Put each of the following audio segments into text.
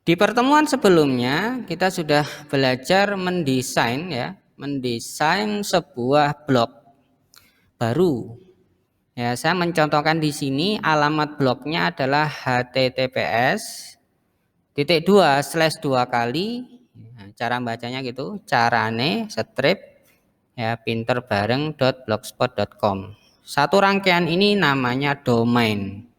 Di pertemuan sebelumnya kita sudah belajar mendesain sebuah blog baru. Ya, saya mencontohkan di sini alamat blognya adalah https titik dua slash dua kali. Nah, cara bacanya gitu, carane strip ya pinterbareng.blogspot.com. Satu rangkaian ini namanya domain.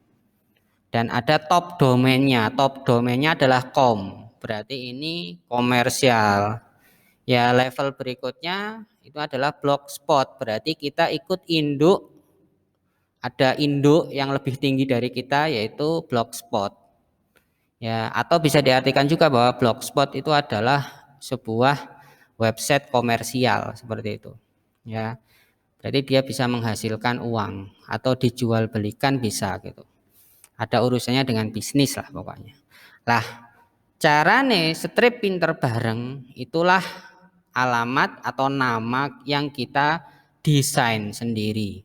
Dan ada top domainnya. Top domainnya adalah com. Berarti ini komersial. Ya, level berikutnya itu adalah blogspot. Berarti kita ikut induk, ada induk yang lebih tinggi dari kita yaitu blogspot. Ya, atau bisa diartikan juga bahwa blogspot itu adalah sebuah website komersial seperti itu. Ya, berarti dia bisa menghasilkan uang atau dijual belikan bisa gitu. Ada urusannya dengan bisnis lah pokoknya. Lah, carane strip pinter bareng itulah alamat atau nama yang kita desain sendiri.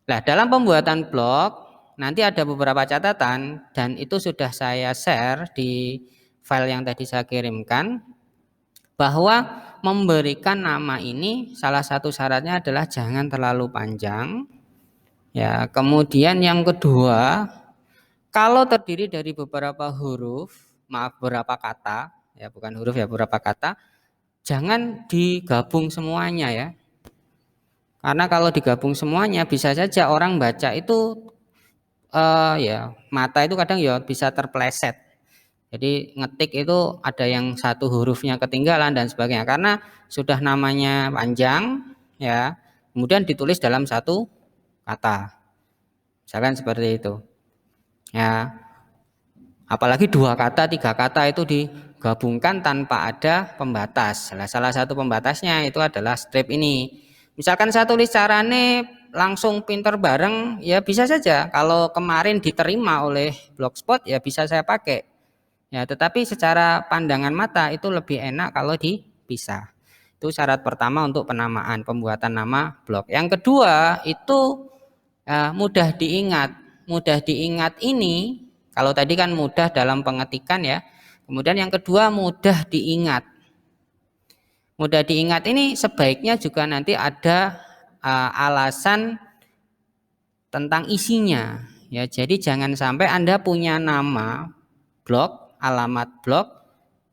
Nah, dalam pembuatan blog nanti ada beberapa catatan dan itu sudah saya share di file yang tadi saya kirimkan, bahwa memberikan nama ini salah satu syaratnya adalah jangan terlalu panjang. Ya, kemudian yang kedua, kalau terdiri dari beberapa huruf, maaf beberapa kata, ya bukan huruf ya beberapa kata, jangan digabung semuanya ya. Karena kalau digabung semuanya bisa saja orang baca itu ya mata itu kadang ya bisa terpleset. Jadi ngetik itu ada yang satu hurufnya ketinggalan dan sebagainya karena sudah namanya panjang ya. Kemudian ditulis dalam satu kata. Misalkan seperti itu. Ya, apalagi dua kata, tiga kata itu digabungkan tanpa ada pembatas. Salah satu pembatasnya itu adalah strip ini. Misalkan saya tulis carane langsung pinter bareng, ya bisa saja. Kalau kemarin diterima oleh Blogspot, ya bisa saya pakai. Ya, tetapi secara pandangan mata itu lebih enak kalau dipisah. Itu syarat pertama untuk penamaan, pembuatan nama blog. Yang kedua itu mudah diingat. Mudah diingat ini, kalau tadi kan mudah dalam pengetikan ya. Kemudian yang kedua mudah diingat. Mudah diingat ini sebaiknya juga nanti ada alasan tentang isinya. Ya, jadi jangan sampai Anda punya nama blog, alamat blog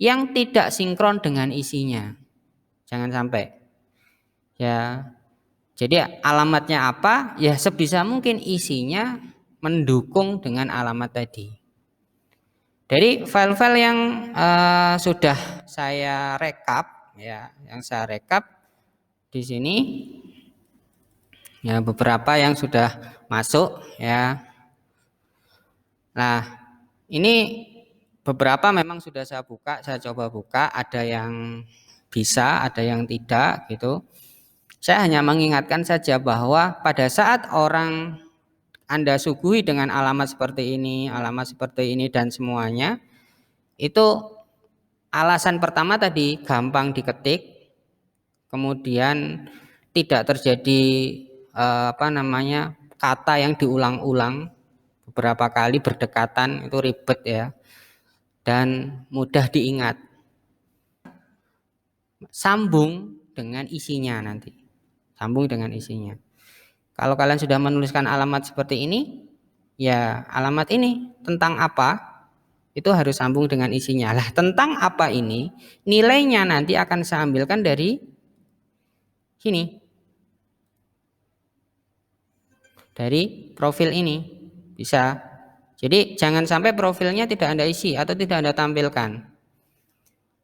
yang tidak sinkron dengan isinya. Jangan sampai. Ya, jadi alamatnya apa? Ya sebisa mungkin isinya mendukung dengan alamat tadi. Dari file-file yang sudah saya rekap, ya, yang saya rekap di sini, ya beberapa yang sudah masuk, ya. Nah, ini beberapa memang sudah saya buka, saya coba buka, ada yang bisa, ada yang tidak, gitu. Saya hanya mengingatkan saja bahwa pada saat orang Anda suguhi dengan alamat seperti ini dan semuanya, itu alasan pertama tadi gampang diketik, kemudian tidak terjadi kata yang diulang-ulang beberapa kali berdekatan, itu ribet ya, dan mudah diingat. Sambung dengan isinya nanti, sambung dengan isinya. Kalau kalian sudah menuliskan alamat seperti ini, ya alamat ini tentang apa, itu harus sambung dengan isinya. Lah, tentang apa ini, nilainya nanti akan saya ambilkan dari sini. Dari profil ini. Bisa. Jadi jangan sampai profilnya tidak Anda isi atau tidak Anda tampilkan.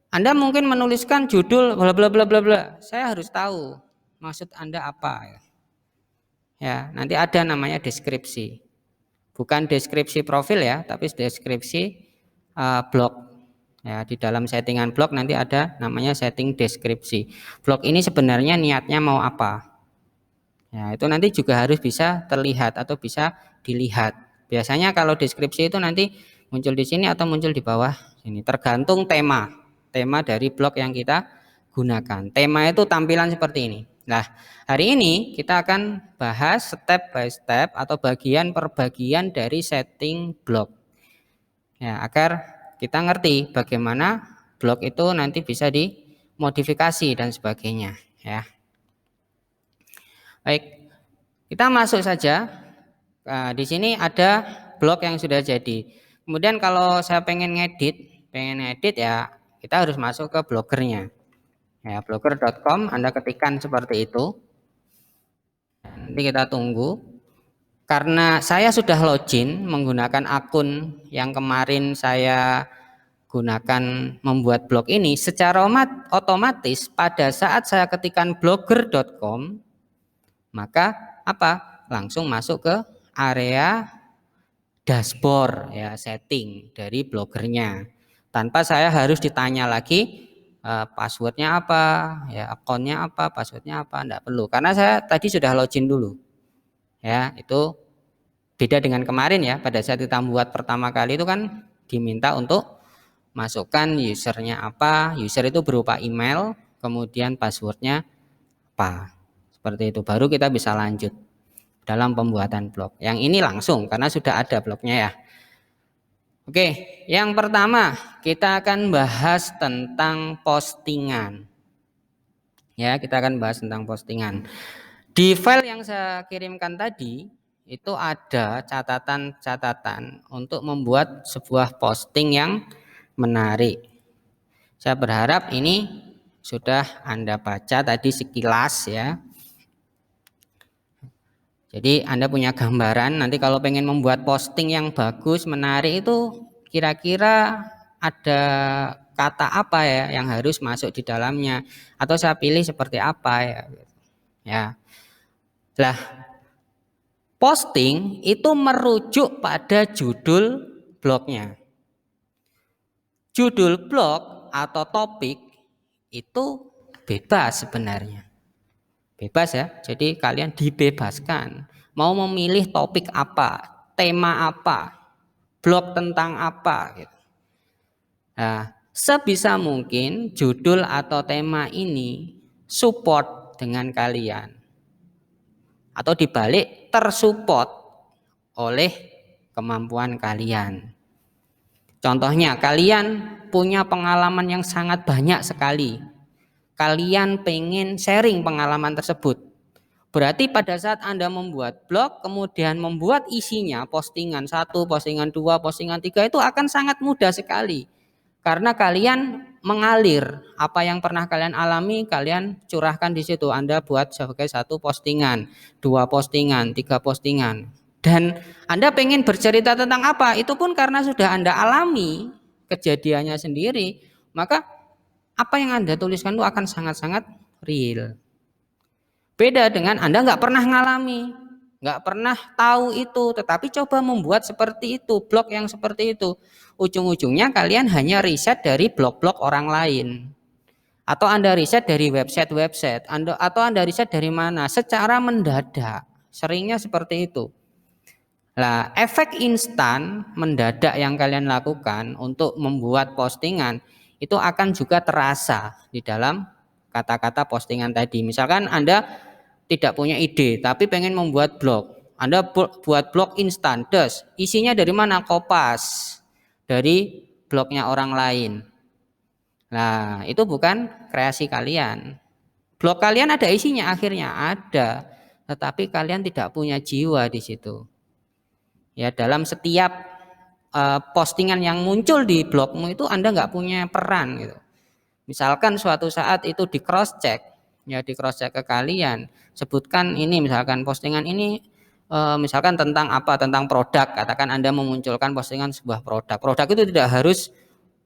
Anda mungkin menuliskan judul bla bla bla bla bla. Saya harus tahu maksud Anda apa. Ya, nanti ada namanya deskripsi. Bukan deskripsi profil ya, tapi deskripsi blog. Ya, di dalam settingan blog nanti ada namanya setting deskripsi. Blog ini sebenarnya niatnya mau apa? Ya, itu nanti juga harus bisa terlihat atau bisa dilihat. Biasanya kalau deskripsi itu nanti muncul di sini atau muncul di bawah sini, tergantung tema dari blog yang kita gunakan. Tema itu tampilan seperti ini. Nah, hari ini kita akan bahas step by step atau bagian per bagian dari setting blog. Ya, agar kita ngerti bagaimana blog itu nanti bisa dimodifikasi dan sebagainya ya. Baik, kita masuk saja. Nah, di sini ada blog yang sudah jadi. Kemudian kalau saya pengen ngedit ya kita harus masuk ke blogernya. Ya, blogger.com Anda ketikkan seperti itu. Nanti kita tunggu. Karena saya sudah login menggunakan akun yang kemarin saya gunakan membuat blog ini, secara otomatis pada saat saya ketikkan blogger.com, maka apa? Langsung masuk ke area dashboard ya, setting dari blogernya. Tanpa saya harus ditanya lagi passwordnya apa, ya akunnya apa, passwordnya apa, enggak perlu. Karena saya tadi sudah login dulu. Ya, itu beda dengan kemarin ya. Pada saat kita buat pertama kali itu kan diminta untuk masukkan usernya apa. User itu berupa email, kemudian passwordnya apa. Seperti itu. Baru kita bisa lanjut dalam pembuatan blog. Yang ini langsung karena sudah ada blognya ya. Oke, yang pertama kita akan bahas tentang postingan. Ya, kita akan bahas tentang postingan. Di file yang saya kirimkan tadi itu ada catatan-catatan untuk membuat sebuah posting yang menarik. Saya berharap ini sudah Anda baca tadi sekilas ya. Jadi Anda punya gambaran nanti kalau pengen membuat posting yang bagus, menarik itu kira-kira ada kata apa ya yang harus masuk di dalamnya atau saya pilih seperti apa ya. Ya. Lah, posting itu merujuk pada judul blognya. Judul blog atau topik itu bebas sebenarnya. Bebas ya, jadi kalian dibebaskan. Mau memilih topik apa, tema apa, blog tentang apa. Gitu. Nah, sebisa mungkin judul atau tema ini support dengan kalian. Atau dibalik tersupport oleh kemampuan kalian. Contohnya kalian punya pengalaman yang sangat banyak sekali. Kalian pengen sharing pengalaman tersebut. Berarti pada saat Anda membuat blog, kemudian membuat isinya postingan 1, postingan 2, postingan 3 itu akan sangat mudah sekali. Karena kalian mengalir apa yang pernah kalian alami, kalian curahkan di situ. Anda buat sebagai 1 postingan, 2 postingan, 3 postingan. Dan Anda pengen bercerita tentang apa, itu pun karena sudah Anda alami kejadiannya sendiri, maka apa yang Anda tuliskan itu akan sangat-sangat real. Beda dengan Anda nggak pernah ngalami, nggak pernah tahu itu, tetapi coba membuat seperti itu, blog yang seperti itu. Ujung-ujungnya kalian hanya riset dari blog-blog orang lain. Atau Anda riset dari website-website, atau Anda riset dari mana, secara mendadak. Seringnya seperti itu. Nah, efek instan mendadak yang kalian lakukan untuk membuat postingan itu akan juga terasa di dalam kata-kata postingan tadi. Misalkan Anda tidak punya ide tapi pengen membuat blog. Anda buat blog instan, isinya dari mana? Kopas dari blognya orang lain. Nah, itu bukan kreasi kalian. Blog kalian ada isinya akhirnya ada, tetapi kalian tidak punya jiwa di situ. Ya, dalam setiap postingan yang muncul di blogmu itu Anda nggak punya peran gitu. Misalkan suatu saat itu di cross check, ya di cross check ke kalian, sebutkan ini misalkan postingan ini misalkan tentang apa, tentang produk, katakan Anda memunculkan postingan sebuah produk. Produk itu tidak harus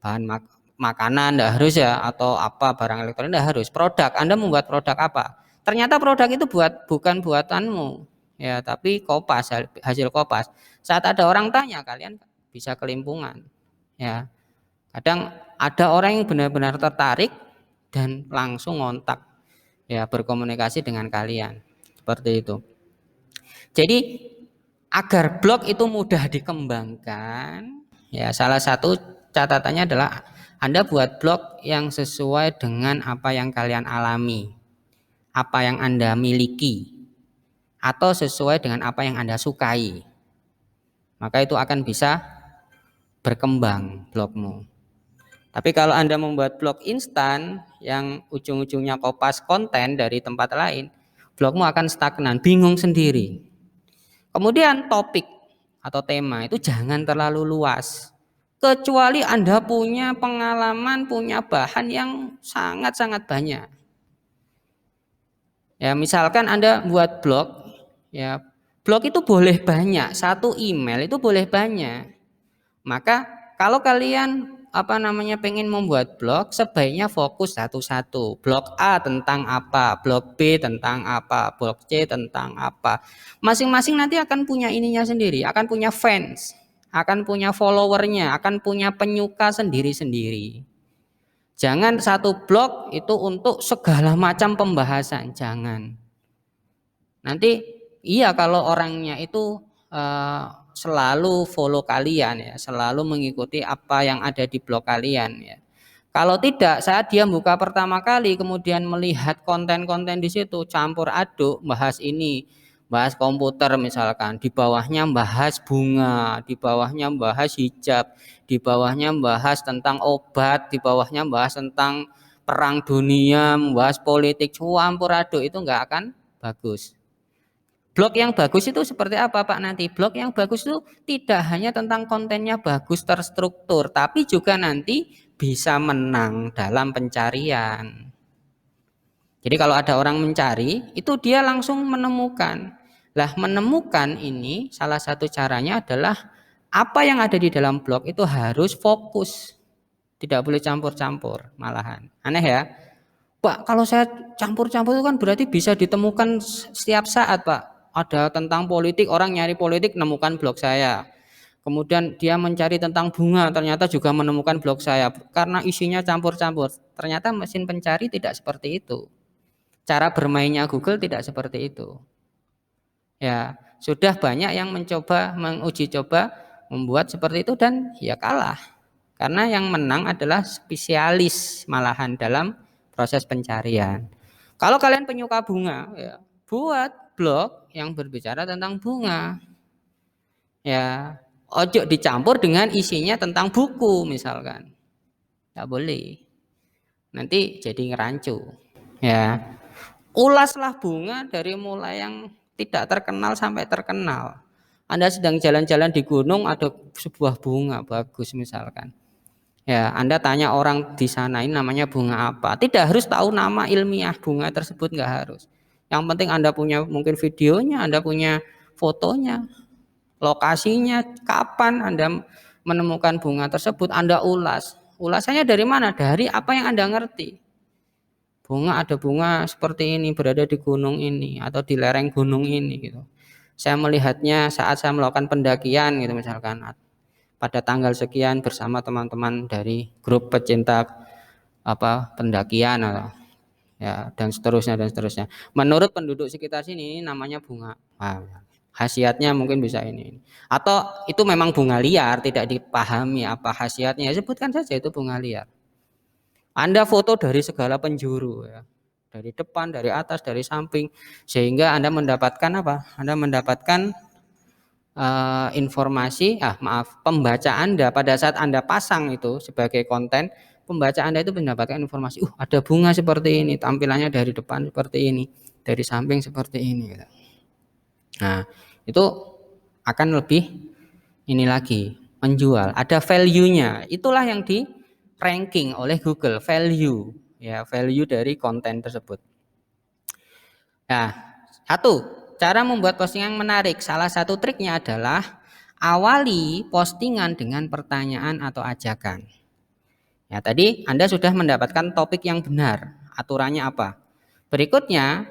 bahan makanan, tidak harus ya, atau apa barang elektronik, tidak harus. Produk, Anda membuat produk apa? Ternyata produk itu bukan buatanmu, ya, tapi kopas, hasil kopas. Saat ada orang tanya, kalian bisa kelimpungan, ya. Kadang ada orang yang benar-benar tertarik dan langsung ngontak, ya, berkomunikasi dengan kalian, seperti itu. Jadi agar blog itu mudah dikembangkan, ya salah satu catatannya adalah Anda buat blog yang sesuai dengan apa yang kalian alami, apa yang Anda miliki, atau sesuai dengan apa yang Anda sukai. Maka itu akan bisa berkembang blogmu. Tapi kalau Anda membuat blog instan yang ujung-ujungnya kopas konten dari tempat lain, blogmu akan stagnan, bingung sendiri. Kemudian topik atau tema itu jangan terlalu luas. Kecuali Anda punya pengalaman, punya bahan yang sangat-sangat banyak. Ya, misalkan Anda buat blog, ya, blog itu boleh banyak, satu email itu boleh banyak. Maka kalau kalian pengen membuat blog, sebaiknya fokus satu-satu. Blog A tentang apa, blog B tentang apa, blog C tentang apa. Masing-masing nanti akan punya ininya sendiri, akan punya fans, akan punya followernya, akan punya penyuka sendiri-sendiri. Jangan satu blog itu untuk segala macam pembahasan, jangan. Nanti iya kalau orangnya itu selalu follow kalian ya, selalu mengikuti apa yang ada di blog kalian ya. Kalau tidak, saat dia buka pertama kali kemudian melihat konten-konten di situ campur aduk, bahas ini, bahas komputer misalkan, di bawahnya bahas bunga, di bawahnya bahas hijab, di bawahnya bahas tentang obat, di bawahnya bahas tentang perang dunia, membahas politik, campur aduk, itu enggak akan bagus. Blog yang bagus itu seperti apa Pak nanti? Blog yang bagus itu tidak hanya tentang kontennya bagus terstruktur, tapi juga nanti bisa menang dalam pencarian. Jadi kalau ada orang mencari, itu dia langsung menemukan. Lah menemukan ini salah satu caranya adalah apa yang ada di dalam blog itu harus fokus. Tidak boleh campur-campur malahan. Aneh ya? Pak, kalau saya campur-campur itu kan berarti bisa ditemukan setiap saat, Pak. Ada tentang politik, orang nyari politik nemukan blog saya. Kemudian dia mencari tentang bunga, ternyata juga menemukan blog saya. Karena isinya campur-campur. Ternyata mesin pencari tidak seperti itu. Cara bermainnya Google tidak seperti itu. Ya, sudah banyak yang mencoba menguji coba membuat seperti itu dan ya kalah. Karena yang menang adalah spesialis malahan dalam proses pencarian. Kalau kalian penyuka bunga, ya, buat blog yang berbicara tentang bunga. Ya, ojo dicampur dengan isinya tentang buku misalkan. Tidak boleh. Nanti jadi ngerancu. Ya. Ulaslah bunga dari mulai yang tidak terkenal sampai terkenal. Anda sedang jalan-jalan di gunung, ada sebuah bunga bagus misalkan. Ya, Anda tanya orang di sana ini namanya bunga apa. Tidak harus tahu nama ilmiah bunga tersebut, nggak harus. Yang penting Anda punya mungkin videonya, Anda punya fotonya, lokasinya, kapan Anda menemukan bunga tersebut, Anda ulas. Ulasannya dari mana? Dari apa yang Anda ngerti. Bunga ada bunga seperti ini berada di gunung ini atau di lereng gunung ini gitu. Saya melihatnya saat saya melakukan pendakian gitu misalkan. Pada tanggal sekian bersama teman-teman dari grup pecinta pendakian ya dan seterusnya. Menurut penduduk sekitar sini ini namanya bunga. Khasiatnya mungkin bisa ini. Atau itu memang bunga liar, tidak dipahami apa khasiatnya. Sebutkan saja itu bunga liar. Anda foto dari segala penjuru ya. Dari depan, dari atas, dari samping sehingga Anda mendapatkan apa? Anda mendapatkan informasi, pembaca Anda pada saat Anda pasang itu sebagai konten, pembaca Anda itu mendapatkan informasi, ada bunga seperti ini, tampilannya dari depan seperti ini, dari samping seperti ini. Nah, itu akan lebih ini lagi menjual, ada value-nya. Itulah yang di ranking oleh Google, value, ya value dari konten tersebut. Nah, satu. Cara membuat postingan menarik, salah satu triknya adalah awali postingan dengan pertanyaan atau ajakan. Ya, tadi Anda sudah mendapatkan topik yang benar, aturannya apa. Berikutnya,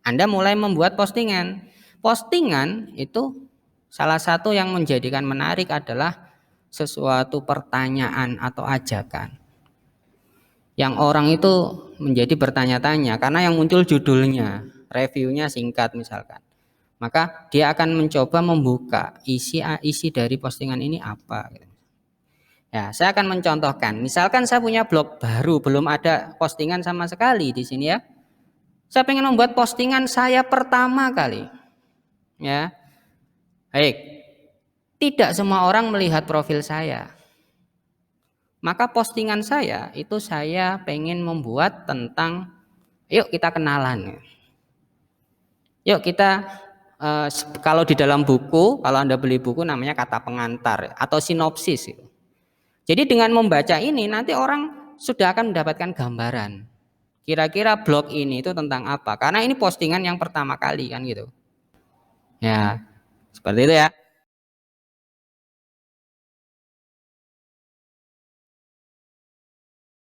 Anda mulai membuat postingan. Postingan itu salah satu yang menjadikan menarik adalah sesuatu pertanyaan atau ajakan. Yang orang itu menjadi bertanya-tanya karena yang muncul judulnya, reviewnya singkat misalkan. Maka dia akan mencoba membuka isi dari postingan ini apa. Ya, saya akan mencontohkan. Misalkan saya punya blog baru, belum ada postingan sama sekali di sini ya. Saya ingin membuat postingan saya pertama kali. Ya, baik. Tidak semua orang melihat profil saya. Maka postingan saya itu saya pengen membuat tentang yuk kita kenalan. Yuk kita kalau di dalam buku, kalau Anda beli buku namanya kata pengantar atau sinopsis. Jadi dengan membaca ini nanti orang sudah akan mendapatkan gambaran. Kira-kira blog ini itu tentang apa? Karena ini postingan yang pertama kali kan gitu. Ya, seperti itu ya.